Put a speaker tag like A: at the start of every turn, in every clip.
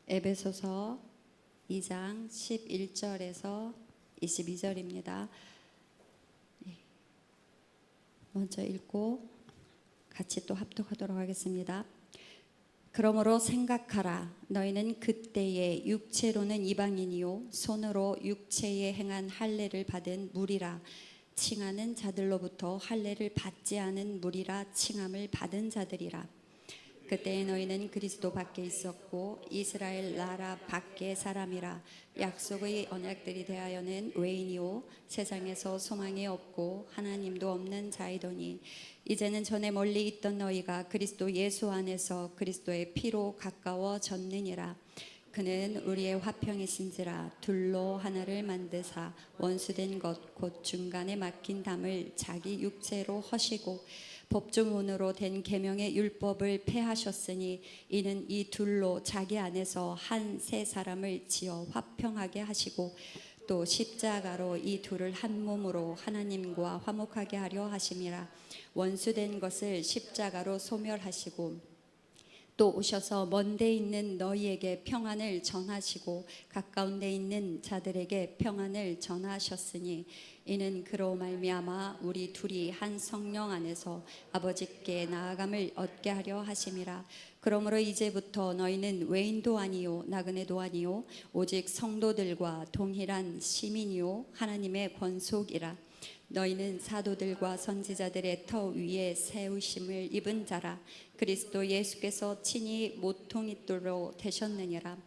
A: 에베소서 2장 11절에서 22절입니다. 먼저 읽고 같이 또 합독하도록 하겠습니다. 그러므로 생각하라. 너희는 그때에 육체로는 이방인이요 손으로 육체에 행한 할례를 받은 무리라 칭하는 자들로부터 할례를 받지 않은 무리라 칭함을 받은 자들이라. 그때에 너희는 그리스도 밖에 있었고 이스라엘 나라 밖의 사람이라. 약속의 언약들이 대하여는 외인이요 세상에서 소망이 없고 하나님도 없는 자이더니 이제는 전에 멀리 있던 너희가 그리스도 예수 안에서 그리스도의 피로 가까워졌느니라. 그는 우리의 화평이신지라 둘로 하나를 만드사 원수된 것 곧 중간에 막힌 담을 자기 육체로 허시고 법조문으로 된 계명의 율법을 폐하셨으니 이는 이 둘로 자기 안에서 한 세 사람을 지어 화평하게 하시고 또 십자가로 이 둘을 한 몸으로 하나님과 화목하게 하려 하심이라. 원수된 것을 십자가로 소멸하시고 또 오셔서 먼 데 있는 너희에게 평안을 전하시고 가까운 데 있는 자들에게 평안을 전하셨으니 이는 그로 말미암아 우리 둘이 한 성령 안에서 아버지께 나아감을 얻게 하려 하심이라. 그러므로 이제부터 너희는 외인도 아니요 나그네도 아니요 오직 성도들과 동일한 시민이요 하나님의 권속이라. 너희는 사도들과 선지자들의 터 위에 세우심을 입은 자라. 그리스도 예수께서 친히 모퉁이돌로 되셨느니라.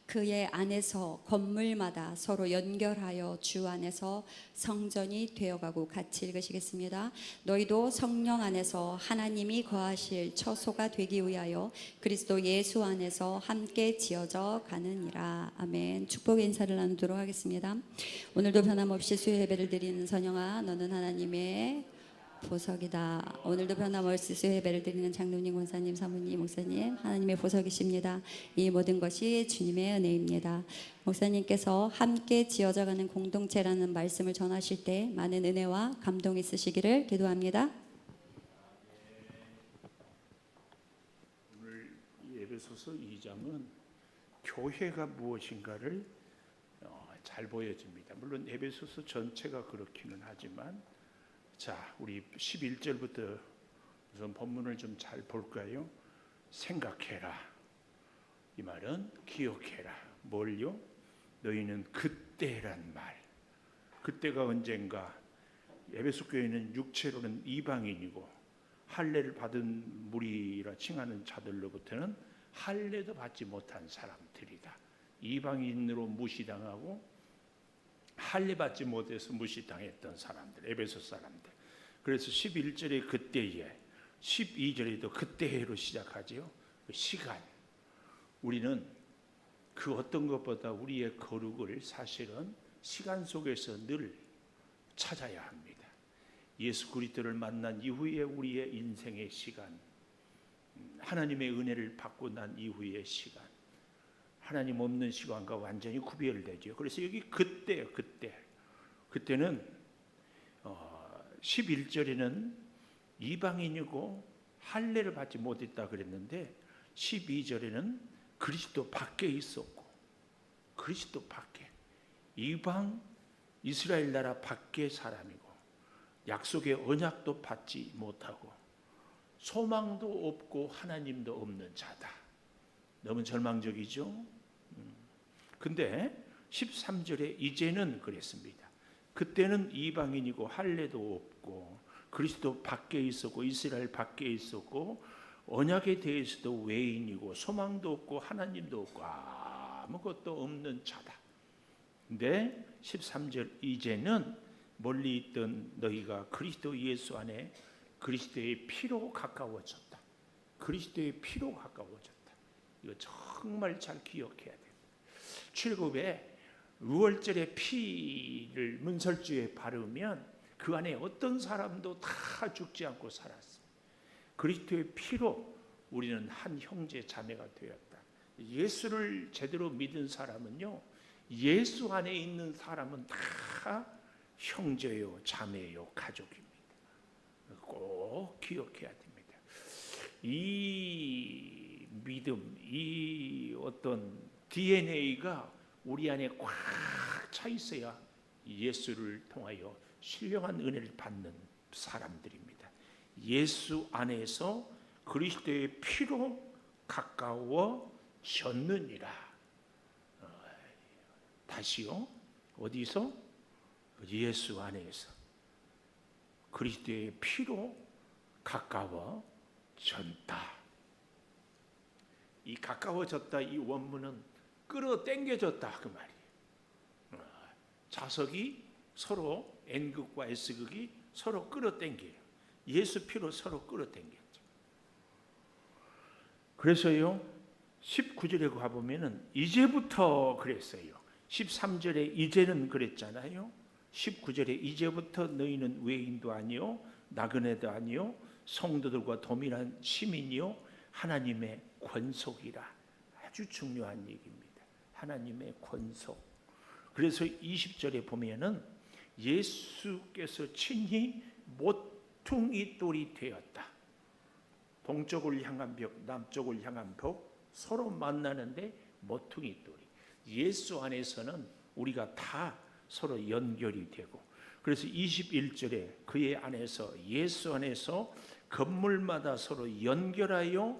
A: 그의 안에서 건물마다 서로 연결하여 주 안에서 성전이 되어가고. 같이 읽으시겠습니다. 너희도 성령 안에서 하나님이 거하실 처소가 되기 위하여 그리스도 예수 안에서 함께 지어져 가느니라. 아멘. 축복의 인사를 나누도록 하겠습니다. 오늘도 변함없이 수요 예배를 드리는 선영아, 너는 하나님의 보석이다. 오늘도 변함없이 수요 예배를 드리는 장로님, 권사님, 사모님, 목사님, 하나님의 보석이십니다. 이 모든 것이 주님의 은혜입니다. 목사님께서 함께 지어져가는 공동체라는 말씀을 전하실 때 많은 은혜와 감동이 있으시기를 기도합니다.
B: 오늘 에베소서 2장은 교회가 무엇인가를 잘 보여줍니다. 물론 에베소서 전체가 그렇기는 하지만, 자, 우리 11절부터 우선 본문을 좀 잘 볼까요? 생각해라. 이 말은 기억해라. 뭘요? 너희는 그때란 말. 그때가 언젠가? 에베소 교회는 육체로는 이방인이고 할례를 받은 무리라 칭하는 자들로부터는 할례도 받지 못한 사람들이다. 이방인으로 무시당하고 할례 받지 못해서 무시당했던 사람들, 에베소 사람들. 그래서 11절에 그때에, 12절에도 그때로 시작하지요. 그 시간. 우리는 그 어떤 것보다 우리의 거룩을 사실은 시간 속에서 늘 찾아야 합니다. 예수 그리스도를 만난 이후에 우리의 인생의 시간, 하나님의 은혜를 받고 난 이후의 시간, 하나님 없는 시간과 완전히 구별되죠. 그래서 여기 그때요, 그때는 11절에는 이방인이고 할례를 받지 못했다 그랬는데 12절에는 그리스도 밖에 있었고, 그리스도 밖에, 이방 이스라엘 나라 밖의 사람이고 약속의 언약도 받지 못하고 소망도 없고 하나님도 없는 자다. 너무 절망적이죠? 근데 13절에 이제는 그랬습니다. 그때는 이방인이고 할례도 없고 그리스도 밖에 있었고 이스라엘 밖에 있었고 언약에 대해서도 외인이고 소망도 없고 하나님도 없고 아무것도 없는 자다. 근데 13절 이제는 멀리 있던 너희가 그리스도 예수 안에 그리스도의 피로 가까워졌다. 그리스도의 피로 가까워졌다. 이거 정말 잘 기억해야 돼요. 출굽에 유월절의 피를 문설주에 바르면 그 안에 어떤 사람도 다 죽지 않고 살았어요. 그리스도의 피로 우리는 한 형제 자매가 되었다. 예수를 제대로 믿은 사람은요, 예수 안에 있는 사람은 다 형제요, 자매요, 가족입니다. 꼭 기억해야 됩니다. 이 믿음, 이 어떤 DNA가 우리 안에 꽉 차 있어야 예수를 통하여 신령한 은혜를 받는 사람들입니다. 예수 안에서 그리스도의 피로 가까워졌느니라. 다시요. 어디서? 예수 안에서 그리스도의 피로 가까워졌다. 이 가까워졌다, 이 원문은 끌어당겨졌다 그 말이에요. 자석이 서로 N극과 S극이 서로 끌어당겨요. 예수 피로 서로 끌어당겼죠. 그래서요 19절에 가보면은 이제부터 그랬어요. 13절에 이제는 그랬잖아요. 19절에 이제부터 너희는 외인도 아니요 나그네도 아니요 성도들과 동일한 시민이요 하나님의 권속이라. 아주 중요한 얘기입니다. 하나님의 권속. 그래서 20절에 보면은 예수께서 친히 모퉁이 돌이 되었다. 동쪽을 향한 벽, 남쪽을 향한 벽 서로 만나는데 모퉁이 돌이. 예수 안에서는 우리가 다 서로 연결이 되고, 그래서 21절에 그의 안에서 예수 안에서 건물마다 서로 연결하여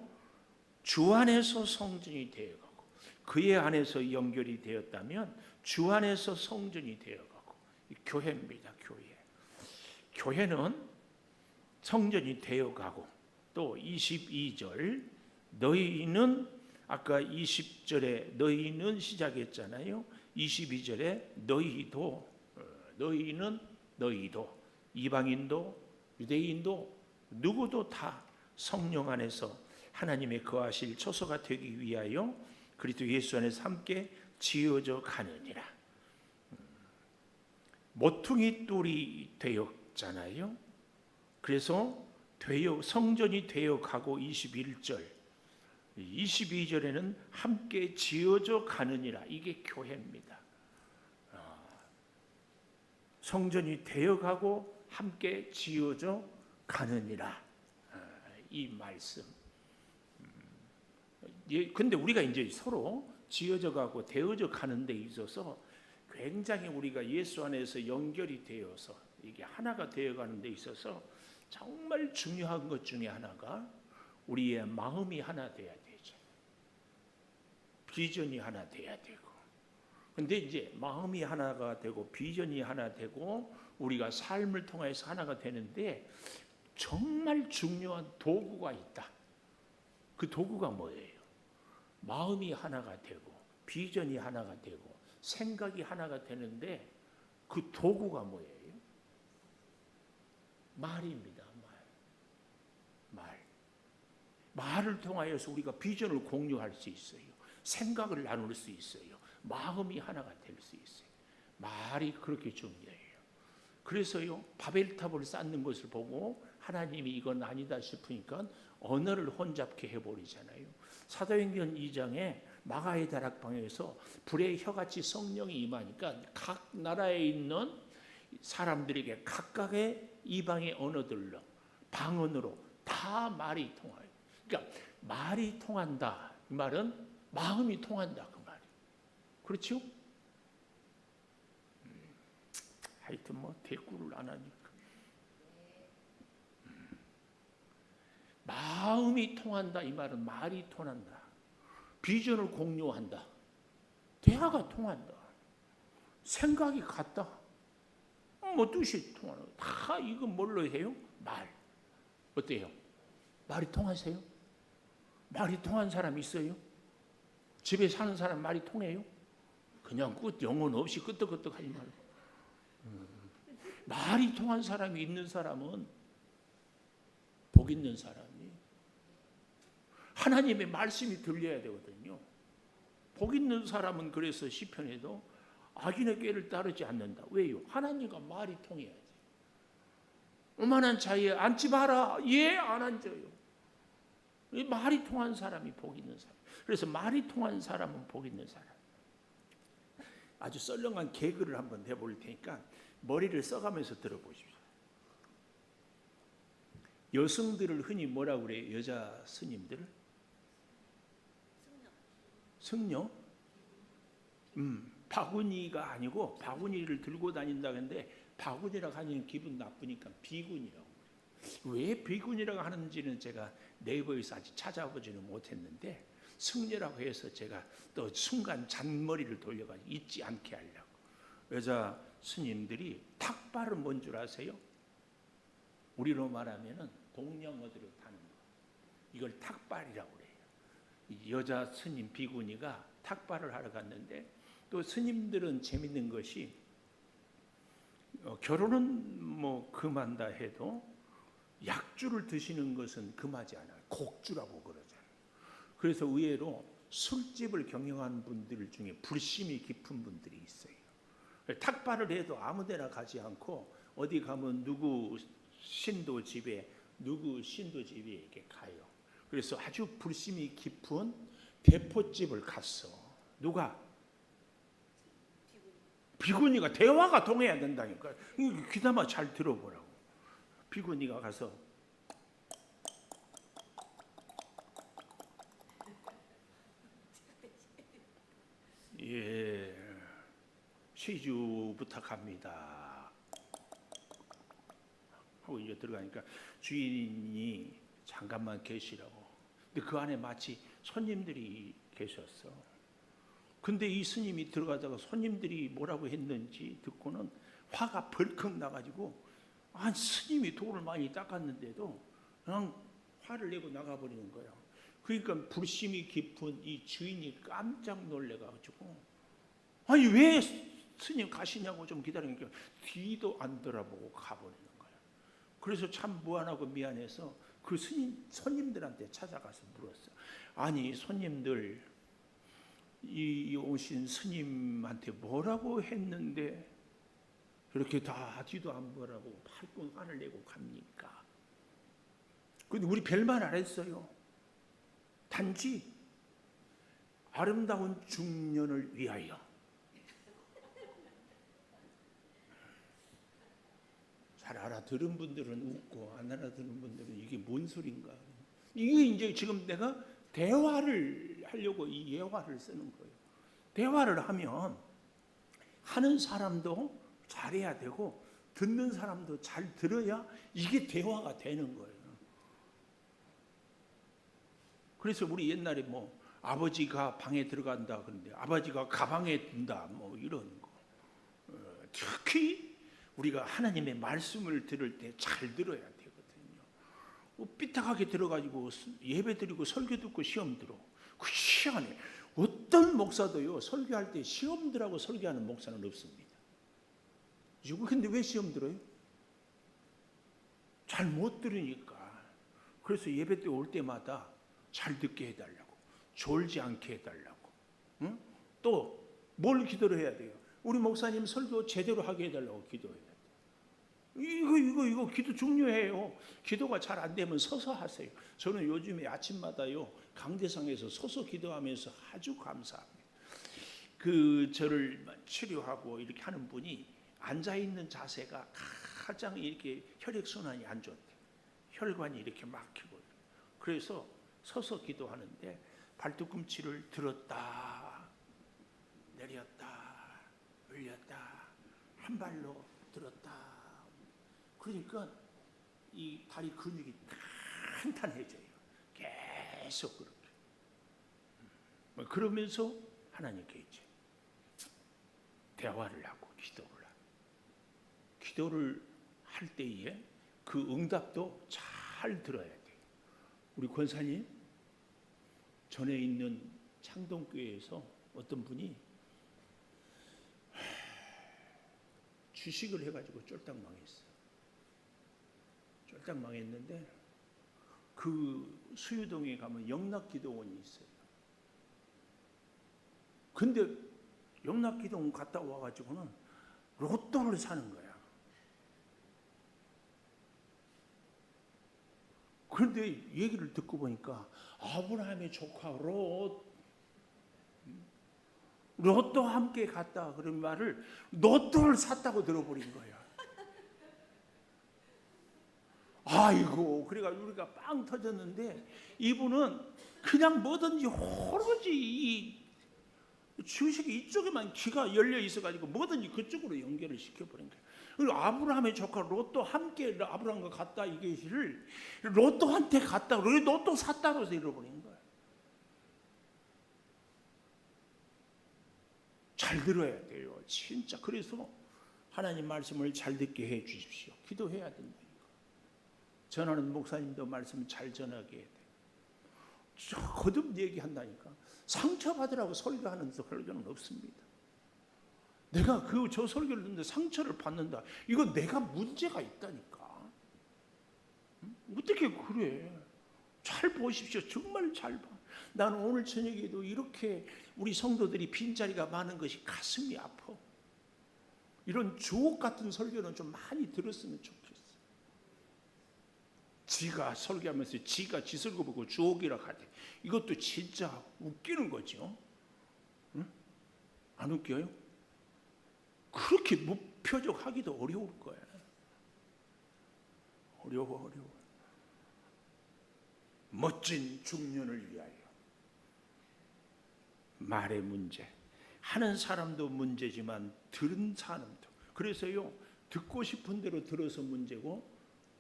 B: 주 안에서 성전이 되어가고, 그의 안에서 연결이 되었다면 주 안에서 성전이 되어가고, 교회입니다. 교회는 성전이 되어가고, 또 22절 너희는 아까 20절에 너희는 시작했잖아요. 22절에 너희도 이방인도 유대인도 누구도 다 성령 안에서 하나님의 거하실 처소가 되기 위하여 그리스도 예수 안에서 함께 지어져 가느니라. 모퉁이 돌이 되었잖아요. 그래서 성전이 되어 가고 21절 22절에는 함께 지어져 가느니라. 이게 교회입니다. 성전이 되어 가고 함께 지어져 가느니라. 이 말씀. 근데 우리가 이제 서로 지어져 가고 되어져 가는 데 있어서 굉장히 우리가 예수 안에서 연결이 되어서 이게 하나가 되어 가는 데 있어서 정말 중요한 것 중에 하나가 우리의 마음이 하나 돼야 되죠. 비전이 하나 돼야 되고. 근데 이제 마음이 하나가 되고 비전이 하나 되고 우리가 삶을 통해서 하나가 되는데 정말 중요한 도구가 있다. 그 도구가 뭐예요? 마음이 하나가 되고 비전이 하나가 되고 생각이 하나가 되는데 그 도구가 뭐예요? 말입니다. 말을 통하여서 우리가 비전을 공유할 수 있어요. 생각을 나눌 수 있어요. 마음이 하나가 될 수 있어요. 말이 그렇게 중요해요. 그래서요 바벨탑을 쌓는 것을 보고 하나님이 이건 아니다 싶으니까 언어를 혼잡케 해버리잖아요. 사도행전 2장에 마가의 다락방에서 불의 혀같이 성령이 임하니까 각 나라에 있는 사람들에게 각각의 이방의 언어들로 방언으로 다 말이 통해요. 그러니까 말이 통한다. 이 말은 마음이 통한다. 그 말이에요. 그렇죠? 하여튼 뭐 대꾸를 안 하니까. 마음이 통한다. 이 말은 말이 통한다. 비전을 공유한다. 대화가 통한다. 생각이 같다. 뭐 뜻이 통하는 거. 다 이거 뭘로 해요? 말. 어때요? 말이 통하세요? 말이 통한 사람 있어요? 집에 사는 사람 말이 통해요? 그냥 영혼 없이 끄떡끄떡 하지 말고. 말이 통한 사람이 있는 사람은 복 있는 사람이. 하나님의 말씀이 들려야 되거든요. 복 있는 사람은 그래서 시편에도 악인의 꾀를 따르지 않는다. 왜요? 하나님과 말이 통해야지. 오만한 자에 앉지 마라. 예, 안 앉아요. 말이 통한 사람이 복 있는 사람. 그래서 말이 통한 사람은 복 있는 사람. 아주 썰렁한 개그를 한번 해볼 테니까 머리를 써가면서 들어보십시오. 여성들을 흔히 뭐라고 그래요? 여자 스님들을? 승려? 바구니가 아니고 바구니를 들고 다닌다는데 바구니라고 하면 기분 나쁘니까 비구니라고 그래요. 왜 비구니라고 하는지는 제가 네이버에서 아직 찾아보지는 못했는데 승려라고 해서 제가 또 순간 잔머리를 돌려가지고 잊지 않게 하려고. 여자 스님들이 탁발은 뭔 줄 아세요? 우리로 말하면은 공룡어들을 타는 거. 이걸 탁발이라고 그래요. 이 여자 스님 비구니가 탁발을 하러 갔는데 또 스님들은 재밌는 것이 결혼은 뭐 금한다 해도 약주를 드시는 것은 금하지 않아요. 곡주라고 그러잖아요. 그래서 의외로 술집을 경영하는 분들 중에 불심이 깊은 분들이 있어요. 탁발을 해도 아무데나 가지 않고 어디 가면 누구 신도 집에 이렇게 가요. 그래서 아주 불심이 깊은 대포집을 갔어. 누가? 비구니가. 대화가 통해야 된다니까. 귀담아 잘 들어보라고. 비구니가 가서 예, 시주 부탁합니다 하고 이제 들어가니까 주인이 잠깐만 계시라고. 근데 그 안에 마치 손님들이 계셨어. 근데 이 스님이 들어가다가 손님들이 뭐라고 했는지 듣고는 화가 벌컥 나가지고 스님이 돌을 많이 닦았는데도 그냥 화를 내고 나가버리는 거야. 그러니까 불심이 깊은 이 주인이 깜짝 놀래가지고 아니 왜 스님 가시냐고 좀 기다리니까 뒤도 안 돌아보고 가버리는 거야. 그래서 참 무안하고 미안해서 그 손님들한테 찾아가서 물었어. 아니 손님들 이 오신 스님한테 뭐라고 했는데 이렇게 다 뒤도 안 보라고 팔꿈 화를 내고 갑니까? 근데 우리 별말 안 했어요. 단지 아름다운 중년을 위하여. 잘 알아들은 분들은 웃고 안 알아들은 분들은 이게 뭔 소린가. 이게 이제 지금 내가 대화를 하려고 이 예화를 쓰는 거예요. 대화를 하면 하는 사람도 잘해야 되고 듣는 사람도 잘 들어야 이게 대화가 되는 거예요. 그래서 우리 옛날에 뭐 아버지가 방에 들어간다 그런데 아버지가 가방에 든다 뭐 이런 거. 특히 우리가 하나님의 말씀을 들을 때 잘 들어야 되거든요. 삐딱하게 들어가지고 예배 드리고 설교 듣고 시험 들어. 그 시간에 어떤 목사도요 설교할 때 시험 들라고 설교하는 목사는 없습니다. 근데 왜 시험 들어요? 잘 못 들으니까. 그래서 예배 때 올 때마다 잘 듣게 해달라고, 졸지 않게 해달라고. 응? 또 뭘 기도를 해야 돼요? 우리 목사님 설교 제대로 하게 해달라고 기도해야 돼요. 이거 기도 중요해요. 기도가 잘 안 되면 서서 하세요. 저는 요즘에 아침마다요 강대상에서 서서 기도하면서 아주 감사합니다. 저를 치료하고 이렇게 하는 분이 앉아 있는 자세가 가장 이렇게 혈액 순환이 안 좋대. 혈관이 이렇게 막히고. 그래서 서서 기도하는데 발뒤꿈치를 들었다 내렸다 올렸다 한 발로 들었다. 그러니까 이 다리 근육이 탄탄해져요. 계속 그렇게. 그러면서 하나님께 이제 대화를 하고 기도를 할 때에 그 응답도 잘 들어야 돼요. 우리 권사님 전에 있는 창동교회에서 어떤 분이 주식을 해가지고 쫄딱 망했어요. 쫄딱 망했는데 그 수유동에 가면 영락기도원이 있어요. 근데 영락기도원 갔다 와가지고는 로또를 사는 거야. 그런데 얘기를 듣고 보니까 아브라함의 조카 로또 함께 갔다 그런 말을 로또를 샀다고 들어버린 거야. 아이고, 그래가지고 우리가 빵 터졌는데 이분은 그냥 뭐든지 오로지 이 주식이 이쪽에만 귀가 열려 있어가지고 뭐든지 그쪽으로 연결을 시켜버린 거예요. 그리고 아브라함의 조카 롯도 함께 아브라함과 갔다 이것을 롯도한테 갔다 그러고 롯도 샀다고 해서 잃어버린 거예요. 잘 들어야 돼요. 진짜. 그래서 하나님 말씀을 잘 듣게 해 주십시오. 기도해야 된다니까. 전하는 목사님도 말씀을 잘 전하게 해야 돼요. 거듭 얘기한다니까. 상처받으라고 설교하는 설교는 없습니다. 내가 저 설교를 듣는데 상처를 받는다. 이건 내가 문제가 있다니까. 어떻게 그래? 잘 보십시오. 정말 잘 봐. 나는 오늘 저녁에도 이렇게 우리 성도들이 빈자리가 많은 것이 가슴이 아파. 이런 주옥 같은 설교는 좀 많이 들었으면 좋겠어. 지가 설교하면서 지가 지 설교 보고 주옥이라 하대. 이것도 진짜 웃기는 거죠. 응? 안 웃겨요? 그렇게 무표적하기도 어려울 거야. 어려워. 멋진 중년을 위하여. 말의 문제. 하는 사람도 문제지만 들은 사람도. 그래서요, 듣고 싶은 대로 들어서 문제고,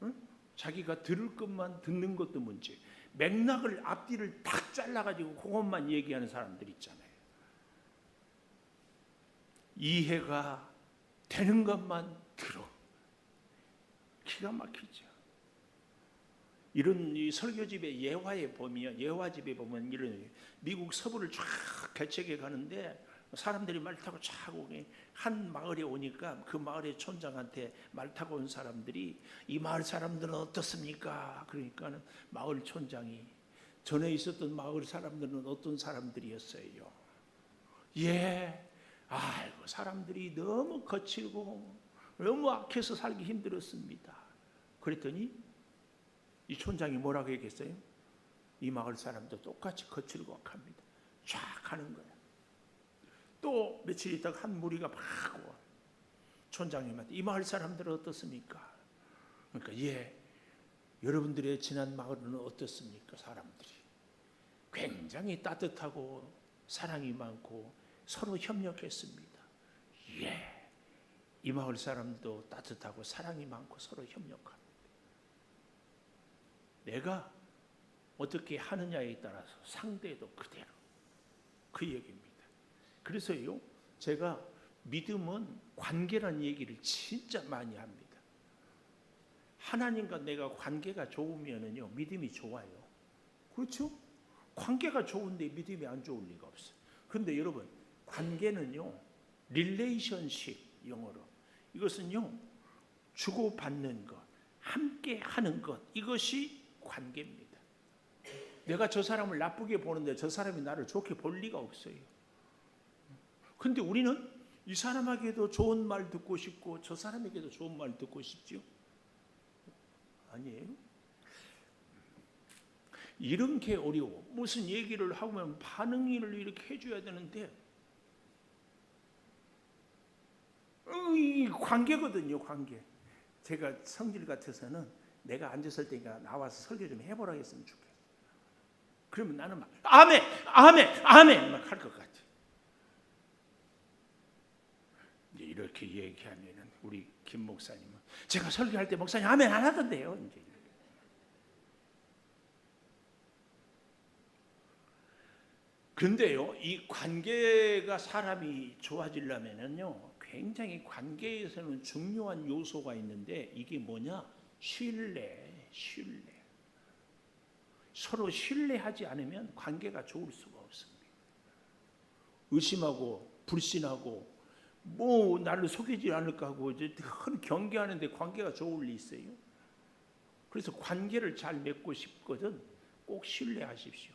B: 응? 자기가 들을 것만 듣는 것도 문제. 맥락을 앞뒤를 딱 잘라가지고 그것만 얘기하는 사람들 있잖아요. 이해가 되는 것만 들어. 기가 막히죠. 이런 이 설교집의 예화집에 보면 이런 미국 서부를 쫙 개척해 가는데 사람들이 말 타고 쫙 오게 한 마을에 오니까 그 마을의 촌장한테 말 타고 온 사람들이 이 마을 사람들은 어떻습니까? 그러니까 마을 촌장이 전에 있었던 마을 사람들은 어떤 사람들이었어요? 예, 아이고 사람들이 너무 거칠고 너무 악해서 살기 힘들었습니다. 그랬더니 이 촌장이 뭐라고 얘기했어요? 이 마을 사람도 똑같이 거칠고 악합니다. 쫙 하는 거야. 또 며칠 있다가 한 무리가 막 와. 촌장님한테 이 마을 사람들은 어떻습니까? 그러니까 예, 여러분들의 지난 마을은 어떻습니까? 사람들이 굉장히 따뜻하고 사랑이 많고 서로 협력했습니다. 예, 이 마을 사람도 따뜻하고 사랑이 많고 서로 협력합니다. 내가 어떻게 하느냐에 따라서 상대도 그대로 그 얘기입니다. 그래서요, 제가 믿음은 관계라는 얘기를 진짜 많이 합니다. 하나님과 내가 관계가 좋으면은요, 믿음이 좋아요. 그렇죠? 관계가 좋은데 믿음이 안 좋을 리가 없어요. 그런데 여러분, 관계는요, 릴레이션십 영어로 이것은요, 주고받는 것, 함께 하는 것, 이것이 관계입니다. 내가 저 사람을 나쁘게 보는데 저 사람이 나를 좋게 볼 리가 없어요. 근데 우리는 이 사람에게도 좋은 말 듣고 싶고 저 사람에게도 좋은 말 듣고 싶지요? 아니에요? 이런 게 어려워. 무슨 얘기를 하면 반응을 이렇게 해줘야 되는데 이 관계거든요, 관계. 제가 성질 같아서는 내가 앉았을 때니까 나와서 설교 좀 해보라고 했으면 좋겠어. 그러면 나는 막 아멘 막 할 것 같아. 이제 이렇게 얘기하면은 우리 김 목사님은 제가 설교할 때 목사님 아멘 안 하던데요. 이제 그런데요, 이 관계가 사람이 좋아지려면은요, 굉장히 관계에서는 중요한 요소가 있는데 이게 뭐냐? 신뢰. 서로 신뢰하지 않으면 관계가 좋을 수가 없습니다. 의심하고 불신하고 뭐 나를 속이지 않을까 하고 이제 큰 경계하는데 관계가 좋을 리 있어요? 그래서 관계를 잘 맺고 싶거든 꼭 신뢰하십시오.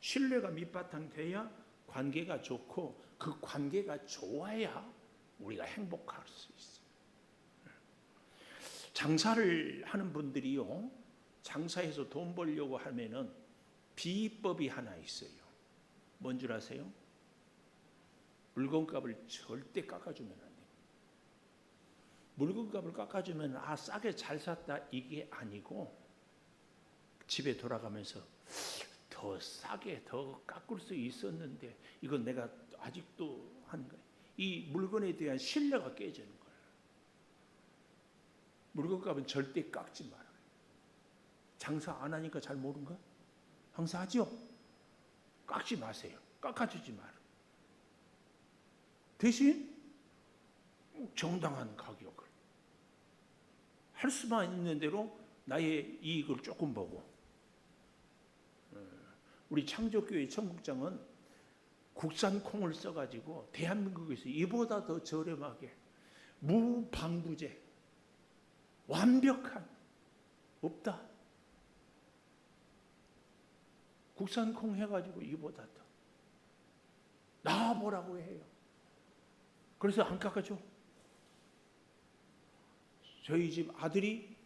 B: 신뢰가 밑바탕 돼야 관계가 좋고 그 관계가 좋아야 우리가 행복할 수 있어요. 장사를 하는 분들이요, 장사해서 돈 벌려고 하면은 비법이 하나 있어요. 뭔 줄 아세요? 물건값을 절대 깎아주면 안 돼요. 물건값을 깎아주면 아 싸게 잘 샀다 이게 아니고 집에 돌아가면서 더 더 싸게 더 깎을 수 있었는데 이건 내가 아직도 하는 거예요. 이 물건에 대한 신뢰가 깨지는 거예요. 물건값은 절대 깎지 말아요. 장사 안 하니까 잘 모른가? 항상 하죠? 깎지 마세요. 깎아주지 마라. 대신 정당한 가격을 할 수만 있는 대로 나의 이익을 조금 보고. 우리 창조교회 청국장은 국산 콩을 써가지고 대한민국에서 이보다 더 저렴하게 무방부제 완벽한 없다. 국산 콩 해가지고 이보다 더 나와보라고 해요. 그래서 안 깎아줘. 저희 집 아들이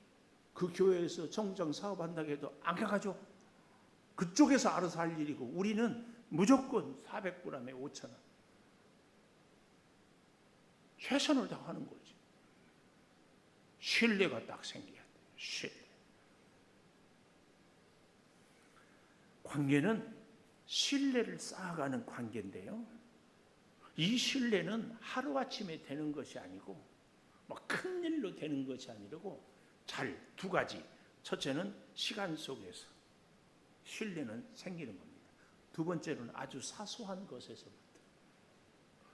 B: 그 교회에서 청국장 사업한다고 해도 안 깎아줘. 그쪽에서 알아서 할 일이고 우리는 무조건 400g에 5,000원. 최선을 다하는 거지. 신뢰가 딱 생겨야 돼요. 신뢰. 관계는 신뢰를 쌓아가는 관계인데요. 이 신뢰는 하루아침에 되는 것이 아니고 막 큰일로 되는 것이 아니고 잘 두 가지. 첫째는 시간 속에서 신뢰는 생기는 겁니다. 두 번째는 아주 사소한 것에서부터.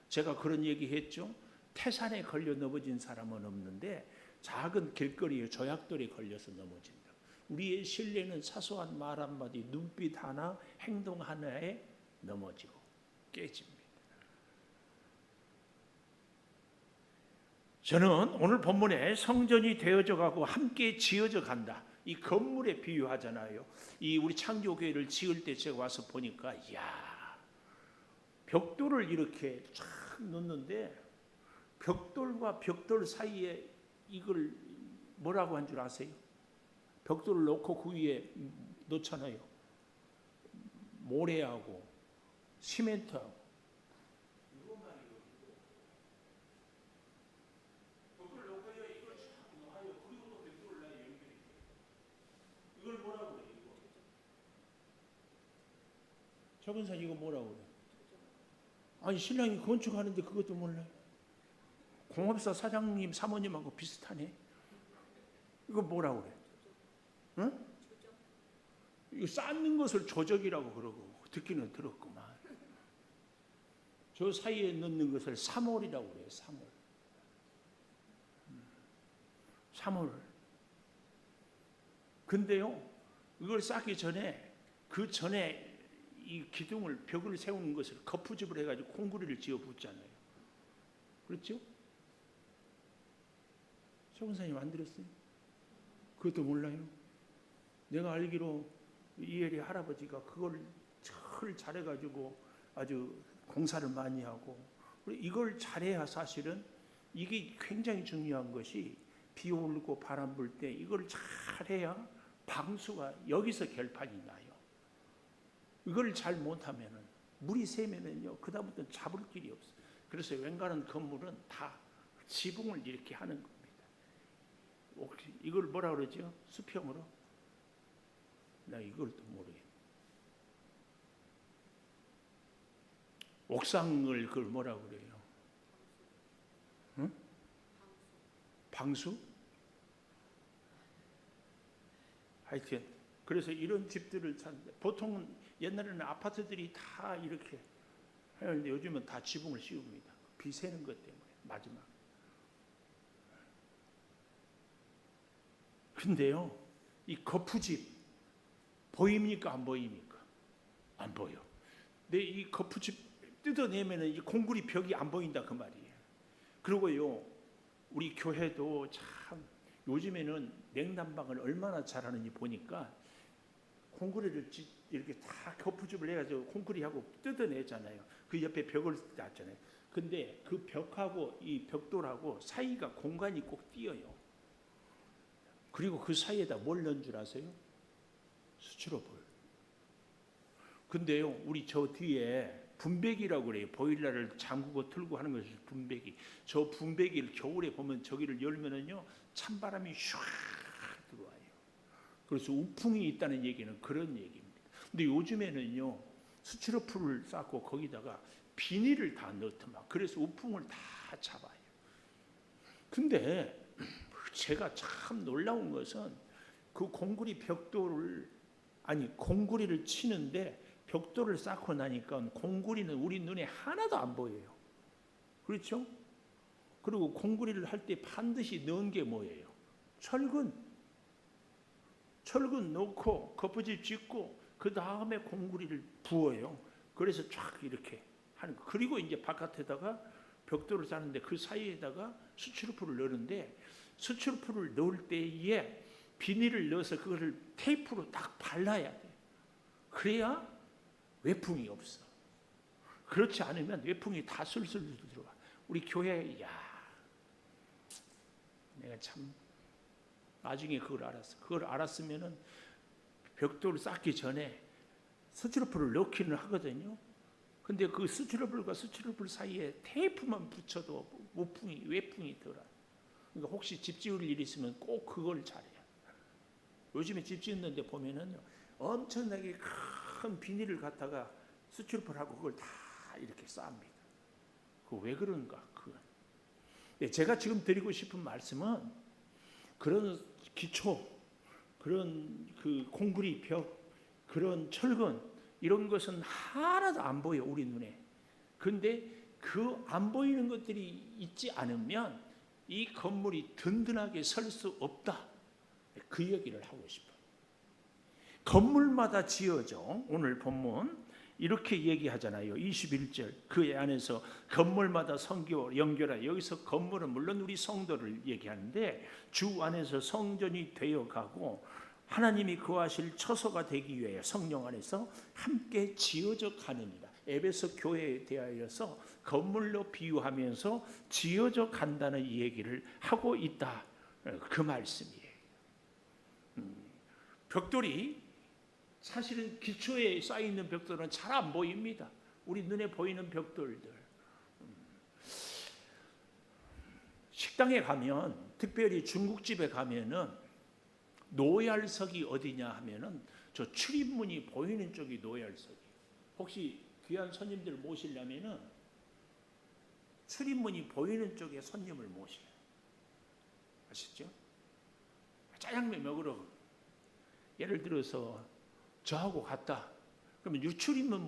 B: 제가 그런 얘기했죠. 태산에 걸려 넘어진 사람은 없는데 작은 길거리에 조약돌에 걸려서 넘어진다. 우리의 신뢰는 사소한 말 한마디, 눈빛 하나, 행동 하나에 넘어지고 깨집니다. 저는 오늘 본문에 성전이 되어져 가고 함께 지어져 간다. 이 건물에 비유하잖아요. 이 우리 창조교회를 지을 때 제가 와서 보니까 이야, 벽돌을 이렇게 쫙 놓는데 벽돌과 벽돌 사이에 이걸 뭐라고 한 줄 아세요? 벽돌을 놓고 그 위에 놓잖아요. 모래하고 시멘트하고. 벽돌을 놓고요. 이걸 쫙 놓아요. 그리고 또 벽돌을 놔요. 연결해. 이걸 뭐라고 그래요? 이거. 최근사 이거 뭐라고 그래요? 아니 신랑이 건축하는데 그것도 몰라요. 공업사 사장님 사모님하고 비슷하네. 이거 뭐라고 그래? 응? 이거 쌓는 것을 조적이라고 그러고 듣기는 들었구만. 저 사이에 넣는 것을 사몰이라고 그래요. 사몰. 사몰. 근데요, 이걸 쌓기 전에 그 전에 이 기둥을 벽을 세우는 것을 거푸집을 해가지고 콩구리를 지어 붓잖아요. 그렇죠? 최 권사님 안 들었어요? 그것도 몰라요? 내가 알기로 이혜리 할아버지가 그걸 절 잘해가지고 아주 공사를 많이 하고 이걸 잘해야 사실은 이게 굉장히 중요한 것이 비 오고 바람 불 때 이걸 잘해야 방수가 여기서 결판이 나요. 이걸 잘 못하면은 물이 새면은요 그다음부터는 잡을 길이 없어요. 그래서 웬간한 건물은 다 지붕을 이렇게 하는 겁니다. 이걸 뭐라 그러죠? 수평으로? 나 이걸 또 모르겠네. 옥상을 그걸 뭐라 그래요? 응? 방수? 하여튼 그래서 이런 집들을 찾는데 보통은 옛날에는 아파트들이 다 이렇게 하는데 요즘은 다 지붕을 씌웁니다. 비 새는 것 때문에 마지막. 근데요, 이 거푸집 보입니까? 안 보입니까? 안 보여. 근데 이 거푸집 뜯어내면은 이 콩구리 벽이 안 보인다 그 말이에요. 그리고요, 우리 교회도 참 요즘에는 냉난방을 얼마나 잘하는지 보니까 콩구리를 이렇게 다 거푸집을 해가지고 콩구리하고 뜯어내잖아요. 그 옆에 벽을 놨잖아요. 근데 그 벽하고 이 벽돌하고 사이가 공간이 꼭 띄어요. 그리고 그 사이에다 뭘 넣은 줄 아세요? 수치로볼. 근데요, 우리 저 뒤에 분배기라고 그래요. 보일러를 잠그고 틀고 하는 것이 분배기. 저 분배기를 겨울에 보면 저기를 열면은요, 찬바람이 슉 들어와요. 그래서 우풍이 있다는 얘기는 그런 얘기입니다. 근데 요즘에는요, 스티로폼을 쌓고 거기다가 비닐을 다 넣더만. 그래서 우풍을 다 잡아요. 근데 제가 참 놀라운 것은 그 공구리를 치는데 벽돌을 쌓고 나니까 공구리는 우리 눈에 하나도 안 보여요. 그렇죠? 그리고 공구리를 할 때 반드시 넣은 게 뭐예요? 철근 넣고 거푸집 짓고 그 다음에 공구리를 부어요. 그래서 쫙 이렇게 하는 거. 그리고 이제 바깥에다가 벽돌을 쌓는데 그 사이에다가 스티로폼을 넣는데, 스티로폼을 넣을 때에 비닐을 넣어서 그거를 테이프로 딱 발라야 돼. 그래야 외풍이 없어. 그렇지 않으면 외풍이 다 술술 들어와. 우리 교회에, 내가 참 나중에 그걸 알았어. 그걸 알았으면은 벽돌을 쌓기 전에 스티로폼을 넣기는 하거든요. 근데 그 스티로폼과 스티로폼 사이에 테이프만 붙여도 외풍이 들어요. 그러니까 혹시 집 지을 일이 있으면 꼭 그걸 잘해요. 요즘에 집 짓는데 보면은 엄청나게 큰 비닐을 갖다가 스티로폼하고 그걸 다 이렇게 쌓습니다. 그 왜 그런가? 그건. 제가 지금 드리고 싶은 말씀은 그런 기초, 그런 그 콘크리트 벽, 그런 철근 이런 것은 하나도 안 보여 우리 눈에. 근데 그 안 보이는 것들이 있지 않으면 이 건물이 든든하게 설 수 없다. 그 얘기를 하고 싶어요. 건물마다 지어져. 오늘 본문 이렇게 얘기하잖아요. 21절 그 안에서 건물마다 성교 연결하. 여기서 건물은 물론 우리 성도를 얘기하는데 주 안에서 성전이 되어가고 하나님이 거하실 처소가 되기 위해 성령 안에서 함께 지어져 가느니라. 에베소 교회에 대하여서 건물로 비유하면서 지어져 간다는 얘기를 하고 있다. 그 말씀이에요. 벽돌이 사실은 기초에 쌓여있는 벽돌은 잘 안 보입니다. 우리 눈에 보이는 벽돌들. 식당에 가면, 특별히 중국집에 가면은 노얄석이 어디냐 하면은 저 출입문이 보이는 쪽이 노얄석이에요. 혹시 귀한 손님들 모시려면은 출입문이 보이는 쪽에 손님을 모셔요. 아시죠? 짜장면 먹으러 예를 들어서 저하고 갔다. 그러면 유출입문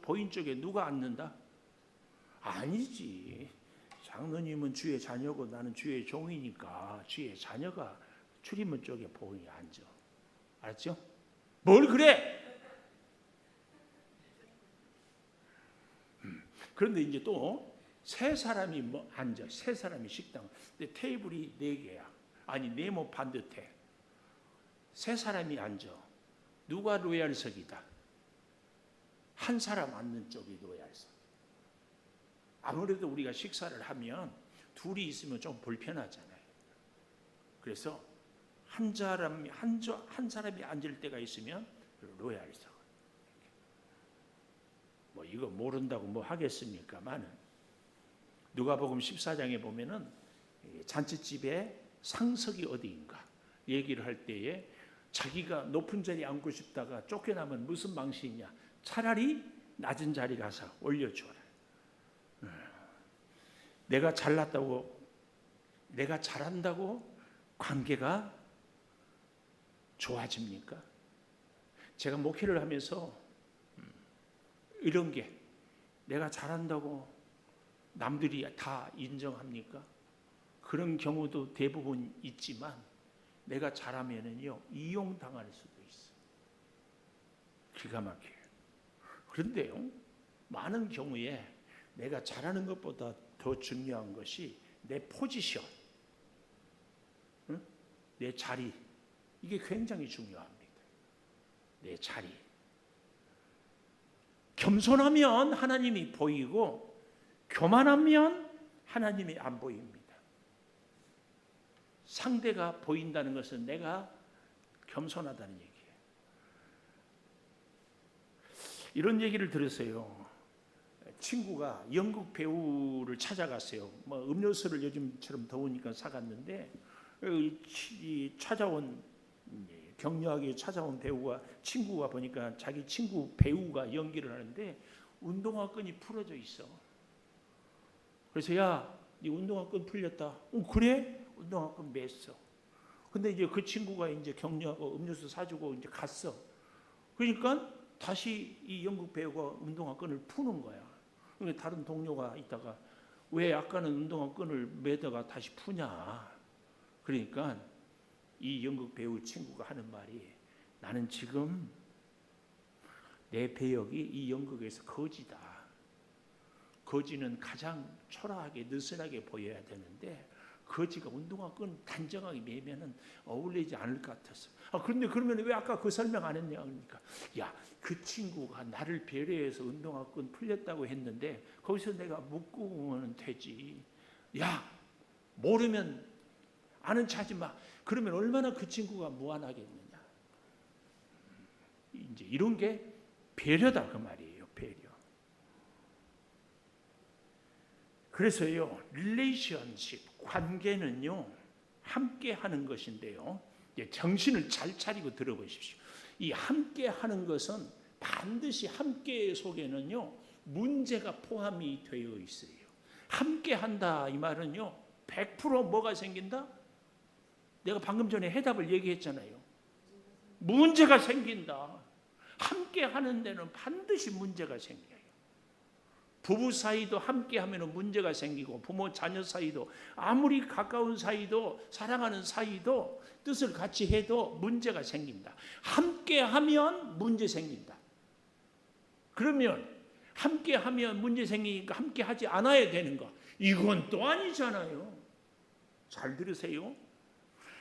B: 보인 쪽에 누가 앉는다? 아니지. 장로님은 주의 자녀고 나는 주의 종이니까 주의 자녀가 출입문 쪽에 보이 앉아. 알았죠? 뭘 그래? 그런데 이제 또 세 사람이 앉아. 세 사람이 식당. 근데 테이블이 4개야. 아니 네모 반듯해. 세 사람이 앉아. 누가 로얄석이다? 한 사람 앉는 쪽이 로얄석. 아무래도 우리가 식사를 하면 둘이 있으면 좀 불편하잖아요. 그래서 한 사람이 앉을 때가 있으면 로얄석. 뭐 이거 모른다고 뭐 하겠습니까만은 누가복음 14장에 보면은 잔치집에 상석이 어디인가 얘기를 할 때에 자기가 높은 자리에 앉고 싶다가 쫓겨나면 무슨 망신이냐? 차라리 낮은 자리 가서 올려줘라. 내가 잘났다고, 내가 잘한다고 관계가 좋아집니까? 제가 목회를 하면서 이런 게 내가 잘한다고 남들이 다 인정합니까? 그런 경우도 대부분 있지만 내가 잘하면은요 이용당할 수도 있어. 기가 막혀요. 그런데요 많은 경우에 내가 잘하는 것보다 더 중요한 것이 내 포지션, 내 자리. 이게 굉장히 중요합니다. 내 자리. 겸손하면 하나님이 보이고 교만하면 하나님이 안 보입니다. 상대가 보인다는 것은 내가 겸손하다는 얘기예요. 이런 얘기를 들었어요. 친구가 연극 배우를 찾아갔어요. 뭐 음료수를 요즘처럼 더우니까 사갔는데 이 찾아온 격려하기 찾아온 배우가 친구가 보니까 자기 친구 배우가 연기를 하는데 운동화끈이 풀어져 있어. 그래서 야, 네 운동화끈 풀렸다. 그래? 운동화끈 맸어. 근데 이제 그 친구가 이제 격려하고 음료수 사주고 이제 갔어. 그러니까 다시 이 연극 배우가 운동화끈을 푸는 거야. 그러니까 다른 동료가 있다가 왜 아까는 운동화끈을 매다가 다시 푸냐. 그러니까 이 연극 배우 친구가 하는 말이 나는 지금 내 배역이 이 연극에서 거지다. 거지는 가장 초라하게 느슨하게 보여야 되는데 거지가 운동화끈 단정하게 매면은 어울리지 않을 것 같았어. 그런데 그러면 왜 아까 그 설명 안 했냐 그러니까 야, 그 친구가 나를 배려해서 운동화끈 풀렸다고 했는데 거기서 내가 묶으면 되지. 야, 모르면 아는 척하지 마. 그러면 얼마나 그 친구가 무안하겠느냐. 이제 이런 게 배려다 그 말이에요. 배려. 그래서요, 릴레이션십 관계는요 함께 하는 것인데요. 정신을 잘 차리고 들어보십시오. 이 함께 하는 것은 반드시 함께 속에는요 문제가 포함이 되어 있어요. 함께 한다 이 말은요 100% 뭐가 생긴다? 내가 방금 전에 해답을 얘기했잖아요. 문제가 생긴다. 함께 하는 데는 반드시 문제가 생겨요. 부부 사이도 함께 하면 문제가 생기고 부모 자녀 사이도 아무리 가까운 사이도 사랑하는 사이도 뜻을 같이 해도 문제가 생긴다. 함께 하면 문제 생긴다. 그러면 함께 하면 문제 생기니까 함께 하지 않아야 되는 거. 이건 또 아니잖아요. 잘 들으세요.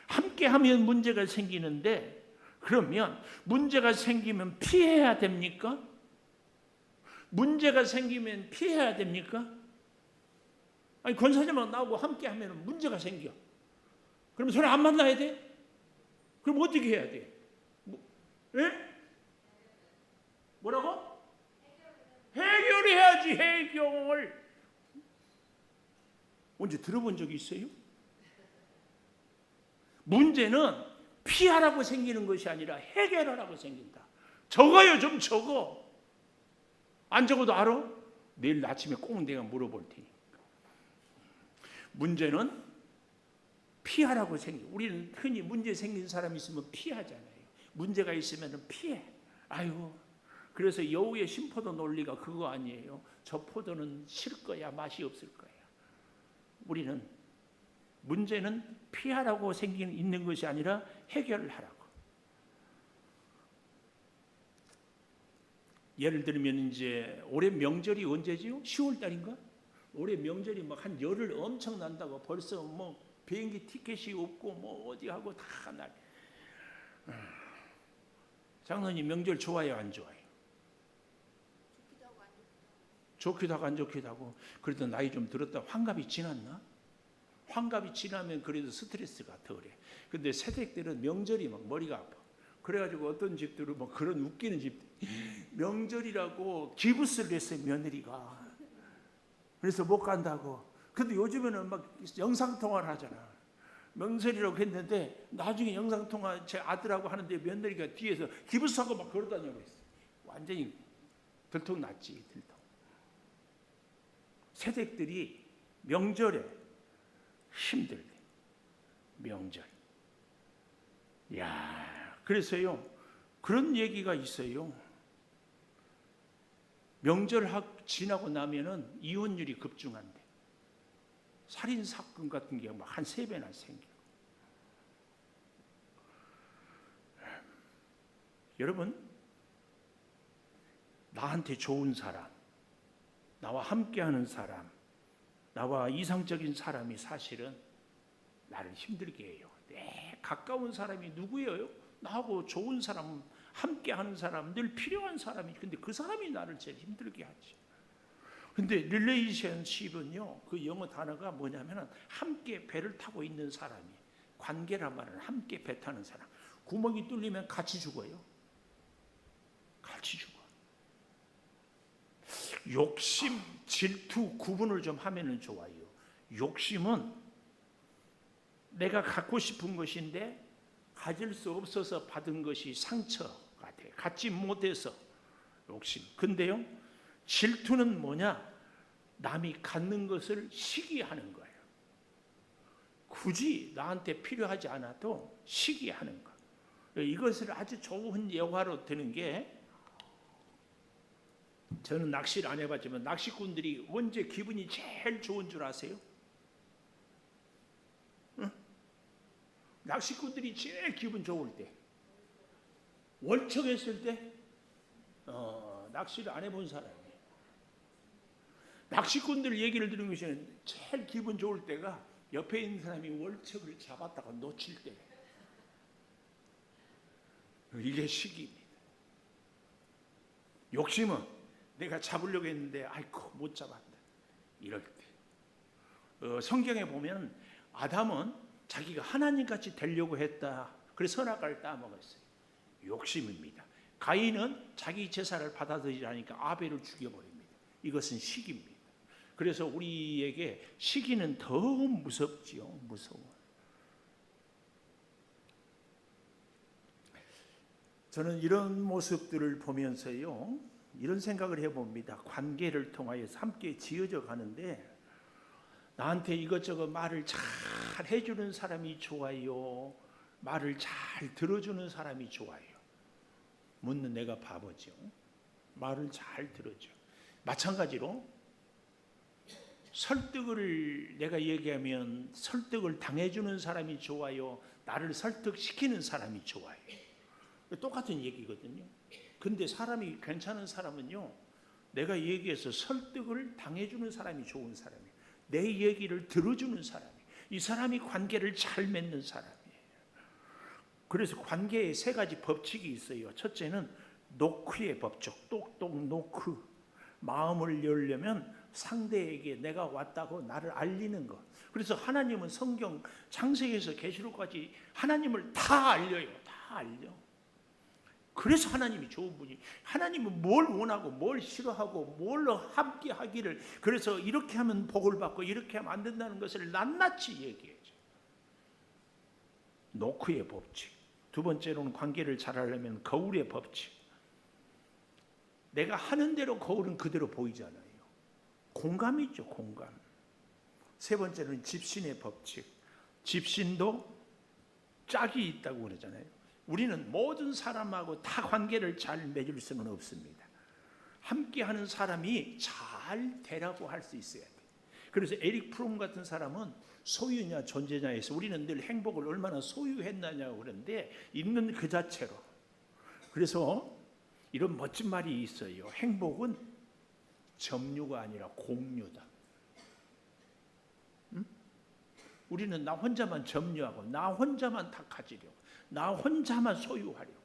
B: 함께 하면 문제가 생기는데 그러면 문제가 생기면 피해야 됩니까? 문제가 생기면 피해야 됩니까? 아니 권사님만 나오고 함께 하면 문제가 생겨. 그럼 서로 안 만나야 돼? 그럼 어떻게 해야 돼? 뭐라고? 해결해야지. 해결을 언제 들어본 적이 있어요? 문제는 피하라고 생기는 것이 아니라 해결하라고 생긴다. 적어요. 좀 적어. 안 적어도 알아? 내일 아침에 꼭 내가 물어볼 테니까. 문제는 피하라고 생겨. 우리는 흔히 문제 생긴 사람이 있으면 피하잖아요. 문제가 있으면 피해. 아유, 그래서 여우의 심포도 논리가 그거 아니에요. 저 포도는 실 거야, 맛이 없을 거야. 우리는 문제는 피하라고 있는 것이 아니라 해결을 하라고. 예를 들면 이제 올해 명절이 언제지요? 10월 달인가? 올해 명절이 막 한 열흘 엄청 난다고 벌써 뭐 비행기 티켓이 없고 뭐 어디 하고 다 날. 장로님 명절 좋아요, 안 좋아요? 좋기도 하고 안 좋기도 하고. 그래도 나이 좀 들었다. 환갑이 지났나? 환갑이 지나면 그래도 스트레스가 덜해. 근데 새댁들은 명절이 막 머리가 아파. 그래가지고 어떤 집들은 뭐 그런 웃기는 집 명절이라고 기부스를 했어요, 며느리가. 그래서 못 간다고. 근데 요즘에는 막 영상통화를 하잖아. 명절이라고 했는데 나중에 영상통화 제 아들하고 하는데 며느리가 뒤에서 기부스하고 막 걸어다니고 있어. 완전히 들통 났지, 들통. 새댁들이 명절에 힘들대. 명절. 야, 그래서요 그런 얘기가 있어요. 명절 지나고 나면은 이혼율이 급증한대. 살인 사건 같은 게 막 한 3배나 생겨. 여러분, 나한테 좋은 사람, 나와 함께하는 사람, 나와 이상적인 사람이 사실은 나를 힘들게 해요. 내 가까운 사람이 누구예요? 나하고 좋은 사람, 함께하는 사람, 늘 필요한 사람이. 근데 그 사람이 나를 제일 힘들게 하지. 근데 릴레이션십은요, 그 영어 단어가 뭐냐면은 함께 배를 타고 있는 사람이. 관계란 말은 함께 배 타는 사람. 구멍이 뚫리면 같이 죽어요. 같이 죽어. 욕심, 질투 구분을 좀 하면은 좋아요. 욕심은 내가 갖고 싶은 것인데 가질 수 없어서 받은 것이 상처가 돼. 갖지 못해서 욕심. 근데요, 질투는 뭐냐? 남이 갖는 것을 시기하는 거예요. 굳이 나한테 필요하지 않아도 시기하는 거. 이것을 아주 좋은 예화로 드는 게, 저는 낚시를 안 해봤지만 낚시꾼들이 언제 기분이 제일 좋은 줄 아세요? 응? 낚시꾼들이 제일 기분 좋을 때, 월척했을 때, 낚시를 안 해본 사람이에요. 낚시꾼들 얘기를 들은 것이 제일 기분 좋을 때가 옆에 있는 사람이 월척을 잡았다가 놓칠 때. 이게 시기입니다. 욕심은 내가 잡으려고 했는데 아이고 못 잡았다, 이럴 때. 성경에 보면 아담은 자기가 하나님같이 되려고 했다. 그래서 선악과를 따먹었어요. 욕심입니다. 가인은 자기 제사를 받아들이지 않으니까 아벨을 죽여버립니다. 이것은 시기입니다. 그래서 우리에게 시기는 더 무섭지요. 무서워. 저는 이런 모습들을 보면서요, 이런 생각을 해봅니다. 관계를 통하여서 함께 지어져 가는데, 나한테 이것저것 말을 잘 해주는 사람이 좋아요, 말을 잘 들어주는 사람이 좋아요? 묻는 내가 바보죠. 말을 잘 들어줘. 마찬가지로 설득을 내가 얘기하면 설득을 당해주는 사람이 좋아요, 나를 설득시키는 사람이 좋아요? 똑같은 얘기거든요. 근데 사람이 괜찮은 사람은요, 내가 얘기해서 설득을 당해주는 사람이 좋은 사람이에요. 내 얘기를 들어주는 사람이에요. 이 사람이 관계를 잘 맺는 사람이에요. 그래서 관계에 세 가지 법칙이 있어요. 첫째는 노크의 법칙, 똑똑 노크. 마음을 열려면 상대에게 내가 왔다고 나를 알리는 것. 그래서 하나님은 성경 창세기에서 계시록까지 하나님을 다 알려요. 다 알려. 그래서 하나님이 좋은 분이, 하나님은 뭘 원하고 뭘 싫어하고 뭘로 함께 하기를, 그래서 이렇게 하면 복을 받고 이렇게 하면 안 된다는 것을 낱낱이 얘기해줘. 노크의 법칙. 두 번째로는 관계를 잘하려면 거울의 법칙. 내가 하는 대로 거울은 그대로 보이잖아요. 공감이 있죠, 공감. 세 번째는 집신의 법칙. 집신도 짝이 있다고 그러잖아요. 우리는 모든 사람하고 다 관계를 잘 맺을 수는 없습니다. 함께하는 사람이 잘 되라고 할 수 있어야 돼. 그래서 에릭 프롬 같은 사람은 소유냐 존재냐에서 우리는 늘 행복을 얼마나 소유했느냐고 그러는데, 있는 그 자체로. 그래서 이런 멋진 말이 있어요. 행복은 점유가 아니라 공유다. 응? 우리는 나 혼자만 점유하고 나 혼자만 다 가지려고, 나 혼자만 소유하려고.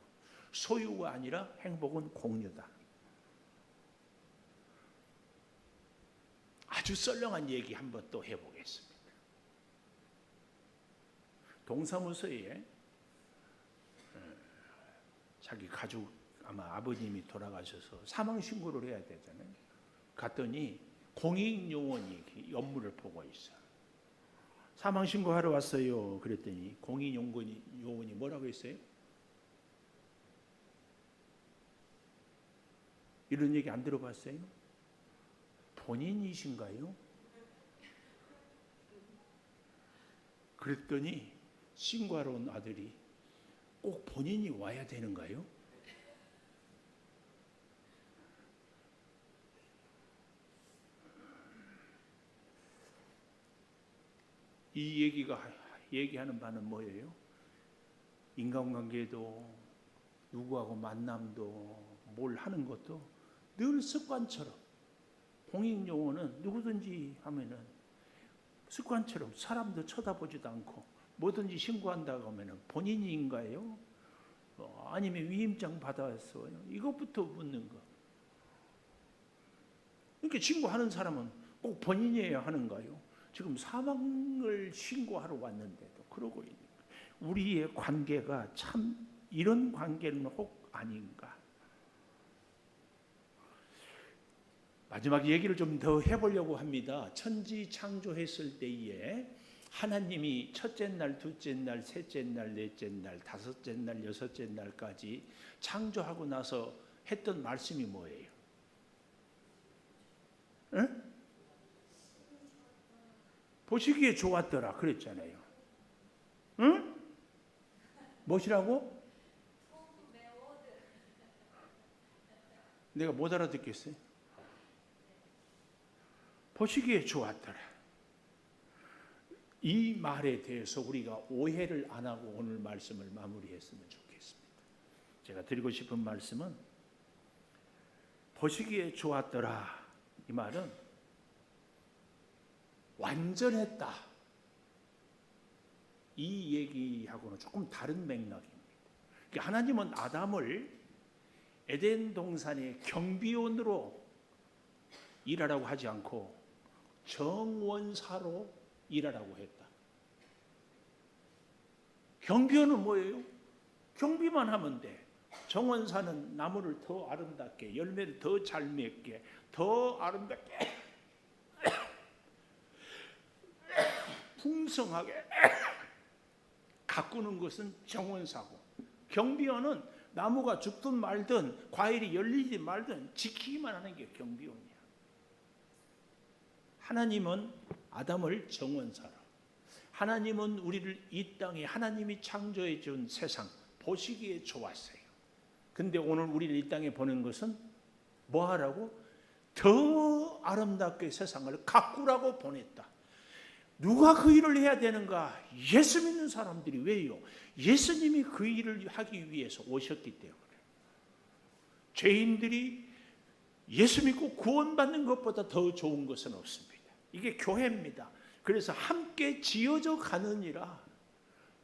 B: 소유가 아니라 행복은 공유다. 아주 썰렁한 얘기 한번 또 해보겠습니다. 동사무소에 자기 가족, 아마 아버님이 돌아가셔서 사망 신고를 해야 되잖아요. 갔더니 공익요원이 업무를 보고 있어요. 사망 신고하러 왔어요. 그랬더니 공익요원이 뭐라고 했어요? 이런 얘기 안 들어봤어요? 본인이신가요? 그랬더니 신고하러 온 아들이, 꼭 본인이 와야 되는가요? 이 얘기가 얘기하는 바는 뭐예요? 인간관계도, 누구하고 만남도, 뭘 하는 것도 늘 습관처럼, 공익요원은 누구든지 하면은 습관처럼 사람도 쳐다보지도 않고 뭐든지 신고한다고 하면은 본인인가요? 아니면 위임장 받아왔어요? 이것부터 묻는 거. 이렇게 신고하는 사람은 꼭 본인이어야 하는가요? 지금 사망을 신고하러 왔는데도 그러고 있는 거예요. 우리의 관계가 참 이런 관계는 혹 아닌가. 마지막 얘기를 좀 더 해보려고 합니다. 천지 창조했을 때에 하나님이 첫째 날, 둘째 날, 셋째 날, 넷째 날, 다섯째 날, 여섯째 날까지 창조하고 나서 했던 말씀이 뭐예요? 응? 보시기에 좋았더라 그랬잖아요. 응? 무엇이라고? 내가 못 알아듣겠어요. 보시기에 좋았더라. 이 말에 대해서 우리가 오해를 안 하고 오늘 말씀을 마무리했으면 좋겠습니다. 제가 드리고 싶은 말씀은 보시기에 좋았더라, 이 말은 완전했다, 이 얘기하고는 조금 다른 맥락입니다. 하나님은 아담을 에덴 동산의 경비원으로 일하라고 하지 않고 정원사로 일하라고 했다. 경비원은 뭐예요? 경비만 하면 돼. 정원사는 나무를 더 아름답게, 열매를 더 잘 맺게, 더 아름답게, 풍성하게 가꾸는 것은 정원사고, 경비원은 나무가 죽든 말든 과일이 열리지 말든 지키기만 하는 게 경비원이야. 하나님은 아담을 정원사로, 하나님은 우리를 이 땅에 하나님이 창조해 준 세상 보시기에 좋았어요. 근데 오늘 우리를 이 땅에 보낸 것은 뭐 하라고? 더 아름답게 세상을 가꾸라고 보냈다. 누가 그 일을 해야 되는가? 예수 믿는 사람들이. 왜요? 예수님이 그 일을 하기 위해서 오셨기 때문에. 죄인들이 예수 믿고 구원받는 것보다 더 좋은 것은 없습니다. 이게 교회입니다. 그래서 함께 지어져 가느니라,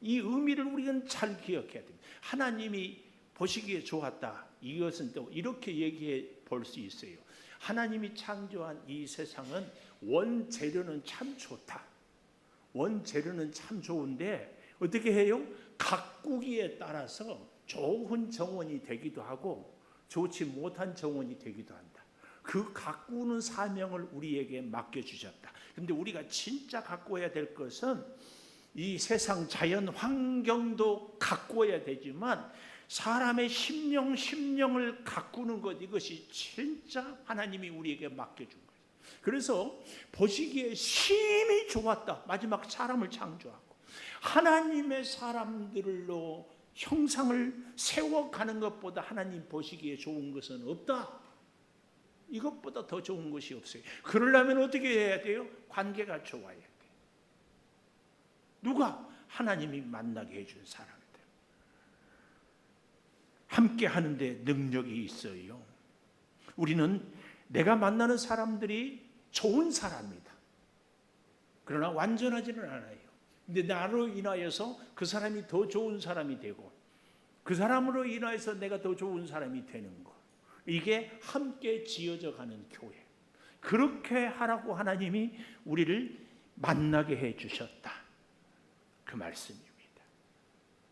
B: 이 의미를 우리는 잘 기억해야 됩니다. 하나님이 보시기에 좋았다, 이것은 또 이렇게 얘기해 볼 수 있어요. 하나님이 창조한 이 세상은 원재료는 참 좋다, 원재료는 참 좋은데 어떻게 해요? 가꾸기에 따라서 좋은 정원이 되기도 하고 좋지 못한 정원이 되기도 한다. 그 가꾸는 사명을 우리에게 맡겨주셨다. 그런데 우리가 진짜 가꾸어야 될 것은 이 세상 자연 환경도 가꾸어야 되지만 사람의 심령을 가꾸는 것, 이것이 진짜 하나님이 우리에게 맡겨준 거예요. 그래서 보시기에 심히 좋았다. 마지막 사람을 창조하고 하나님의 사람들로 형상을 세워가는 것보다 하나님 보시기에 좋은 것은 없다. 이것보다 더 좋은 것이 없어요. 그러려면 어떻게 해야 돼요? 관계가 좋아야 돼요. 누가? 하나님이 만나게 해준 사람들. 함께 하는데 능력이 있어요. 우리는 내가 만나는 사람들이 좋은 사람이다. 그러나 완전하지는 않아요. 근데 나로 인하여서 그 사람이 더 좋은 사람이 되고 그 사람으로 인하여서 내가 더 좋은 사람이 되는 것, 이게 함께 지어져 가는 교회. 그렇게 하라고 하나님이 우리를 만나게 해주셨다, 그 말씀입니다.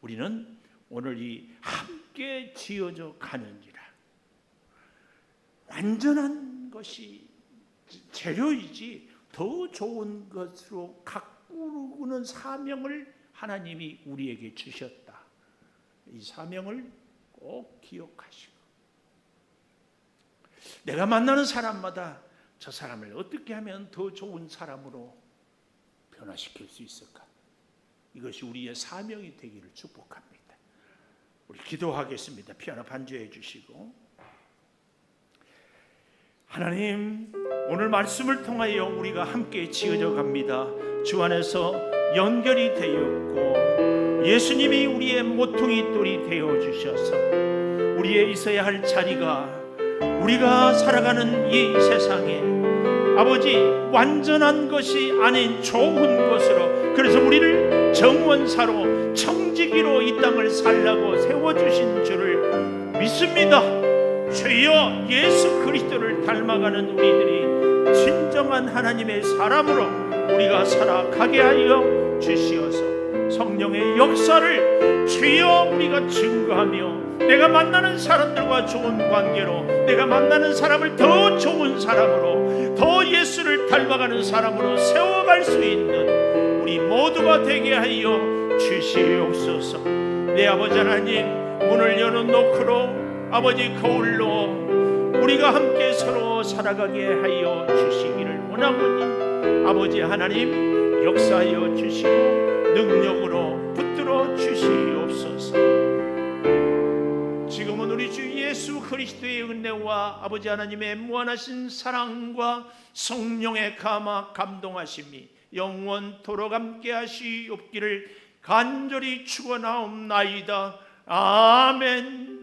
B: 우리는 오늘 이 함께 지어져 가는지라, 완전한 것이 재료이지 더 좋은 것으로 가꾸는 사명을 하나님이 우리에게 주셨다. 이 사명을 꼭 기억하시고, 내가 만나는 사람마다 저 사람을 어떻게 하면 더 좋은 사람으로 변화시킬 수 있을까? 이것이 우리의 사명이 되기를 축복합니다. 우리 기도하겠습니다. 피아노 반주해 주시고. 하나님, 오늘 말씀을 통하여 우리가 함께 지어져 갑니다. 주 안에서 연결이 되었고 예수님이 우리의 모퉁이 돌이 되어 주셔서 우리의 있어야 할 자리가, 우리가 살아가는 이 세상에 아버지 완전한 것이 아닌 좋은 것으로, 그래서 우리를 정원사로 청지기로 이 땅을 살라고 세워주신 줄을 믿습니다. 주여, 예수 그리스도를 닮아가는 우리들이 진정한 하나님의 사람으로 우리가 살아가게 하여 주시어서 성령의 역사를 주여 우리가 증거하며 내가 만나는 사람들과 좋은 관계로, 내가 만나는 사람을 더 좋은 사람으로, 더 예수를 닮아가는 사람으로 세워갈 수 있는 우리 모두가 되게 하여 주시옵소서. 내 아버지 하나님, 문을 여는 노크로 아버지 거울로 우리가 함께 서로 살아가게 하여 주시기를 원하오니 아버지 하나님 역사하여 주시고 능력으로 붙들어 주시옵소서. 지금은 우리 주 예수 그리스도의 은혜와 아버지 하나님의 무한하신 사랑과 성령의 감화 감동하심이 영원토록 함께 하시옵기를 간절히 축원하옵나이다. 아멘.